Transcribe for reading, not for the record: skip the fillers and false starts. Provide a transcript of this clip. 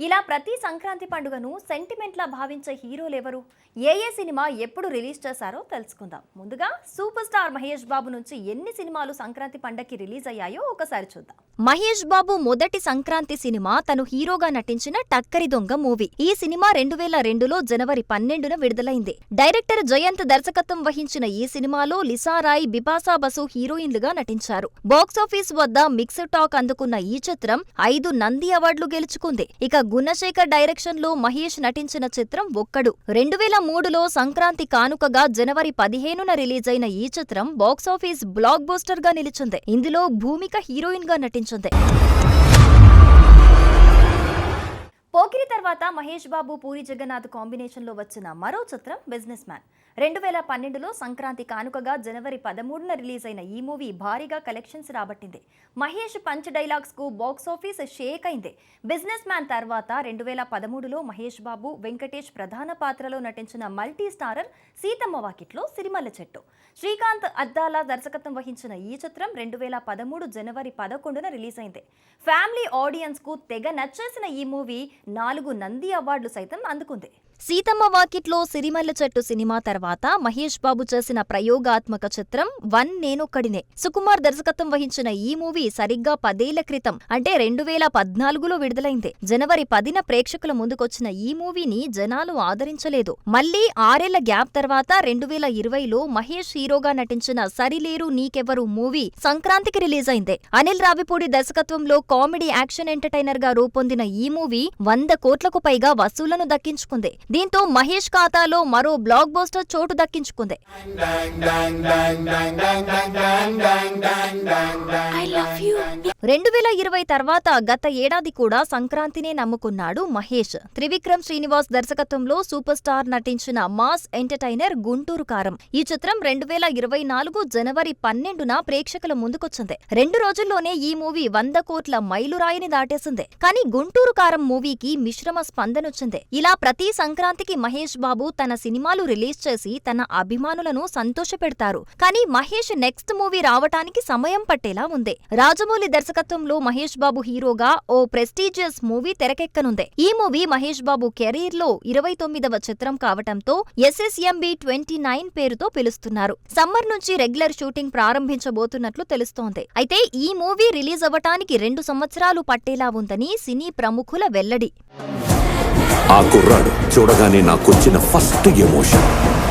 ఇలా ప్రతి సంక్రాంతి పండుగను సెంటిమెంట్లా భావించే హీరోలెవరు? ఏ సినిమా ఎప్పుడు రిలీజ్ చేశారో తెలుసుకుందాం. ముందుగా సూపర్ స్టార్ మహేష్ బాబు నుంచి ఎన్ని సినిమాలు సంక్రాంతి పండగకి రిలీజ్ అయ్యాయో ఒకసారి చూద్దాం. మహేష్ బాబు మొదటి సంక్రాంతి సినిమా తను హీరోగా నటించిన టక్కరి దొంగ మూవీ. ఈ సినిమా 2002లో జనవరి 12న విడుదలైంది. డైరెక్టర్ జయంత్ దర్శకత్వం వహించిన ఈ సినిమాలో లిసా రాయ్, బిపాసా బసు హీరోయిన్లుగా నటించారు. బాక్సాఫీస్ వద్ద మిక్స్డ్ టాక్ అందుకున్న ఈ చిత్రం 5 నంది అవార్డులు గెలుచుకుంది. ఇక గుణశేఖర్ డైరెక్షన్ లో మహేష్ నటించిన చిత్రం ఒక్కడు. 2003లో సంక్రాంతి కానుకగా జనవరి 15న రిలీజ్ అయిన ఈ చిత్రం బాక్సాఫీస్ బ్లాక్ బస్టర్ గా నిలిచింది. ఇందులో భూమిక హీరోయిన్ గా నటించింది. పోకిరి తర్వాత మహేష్ బాబు, పూరి జగన్నాథ్ కాంబినేషన్ లో వచ్చిన మరో చిత్రం బిజినెస్ మ్యాన్. 2012లో సంక్రాంతి కానుకగా జనవరి 13న రిలీజ్ అయిన ఈ మూవీ భారీగా కలెక్షన్స్ రాబట్టింది. మహేష్ పంచ్ డైలాగ్స్ కు బాక్సాఫీస్ షేక్ అయింది. బిజినెస్ మ్యాన్ తర్వాత 2013లో మహేష్ బాబు, వెంకటేష్ ప్రధాన పాత్రలో నటించిన మల్టీ స్టారర్ సీతమ్మ వాకిట్లో సిరిమల్ల చెట్టు. శ్రీకాంత్ అద్దాల దర్శకత్వం వహించిన ఈ చిత్రం 2013 జనవరి 11న రిలీజ్ అయింది. ఫ్యామిలీ ఆడియన్స్ కు తెగ నచ్చేసిన ఈ మూవీ 4 నంది అవార్డులు సైతం అందుకుంది. సీతమ్మ వాకిట్లో సిరిమల్ల చెట్టు సినిమా తర్వాత మహేష్ బాబు చేసిన ప్రయోగాత్మక చిత్రం 1 నేనొక్కడినే. సుకుమార్ దర్శకత్వం వహించిన ఈ మూవీ సరిగ్గా 10 ఏళ్ల క్రితం అంటే 2014లో విడుదలైంది. జనవరి 10న ప్రేక్షకుల ముందుకొచ్చిన ఈ మూవీని జనాలు ఆదరించలేదు. మళ్లీ 6 ఏళ్ల గ్యాప్ తర్వాత 2020లో మహేష్ హీరోగా నటించిన సరిలేరు నీకెవ్వరు మూవీ సంక్రాంతికి రిలీజ్ అయింది. అనిల్ రావిపూడి దర్శకత్వంలో కామెడీ యాక్షన్ ఎంటర్టైనర్ గా రూపొందిన ఈ మూవీ 100 కోట్లకు పైగా వసూళ్లను దక్కించుకుంది. దీంతో మహేష్ ఖాతాలో మరో బ్లాక్ బస్టర్ చోటు దక్కించుకుంది. 2020 తర్వాత గత ఏడాది కూడా సంక్రాంతినే నమ్ముకున్నాడు మహేష్. త్రివిక్రమ్ శ్రీనివాస్ దర్శకత్వంలో సూపర్ స్టార్ నటించిన మాస్ ఎంటర్టైనర్ గుంటూరు కారం. ఈ చిత్రం 2024 జనవరి 12న ప్రేక్షకుల ముందుకొచ్చింది. 2 రోజుల్లోనే ఈ మూవీ 100 కోట్ల మైలురాయిని దాటేసింది. కానీ గుంటూరు కారం మూవీకి మిశ్రమ స్పందనొచ్చింది. ఇలా ప్రతి సంక్రాంతికి మహేష్ బాబు తన సినిమాలు రిలీజ్ చేసి తన అభిమానులను సంతోషపెడతారు. కానీ మహేష్ నెక్స్ట్ మూవీ రావటానికి సమయం పట్టేలా ఉంది. రాజమౌళి దర్శకత్వంలో మహేష్ బాబు హీరోగా ఓ ప్రెస్టీజియస్ మూవీ తెరకెక్కనుంది. ఈ మూవీ మహేష్ బాబు కెరీర్ లో 29వ చిత్రం కావటంతో SSMB 29 పేరుతో పిలుస్తున్నారు. సమ్మర్ నుంచి రెగ్యులర్ షూటింగ్ ప్రారంభించబోతున్నట్లు తెలుస్తోంది. అయితే ఈ మూవీ రిలీజ్ అవ్వటానికి 2 సంవత్సరాలు పట్టేలా ఉందని సినీ ప్రముఖుల వెల్లడి. ఆ కుర్రాడు చూడగానే నాకొచ్చిన ఫస్ట్ ఎమోషన్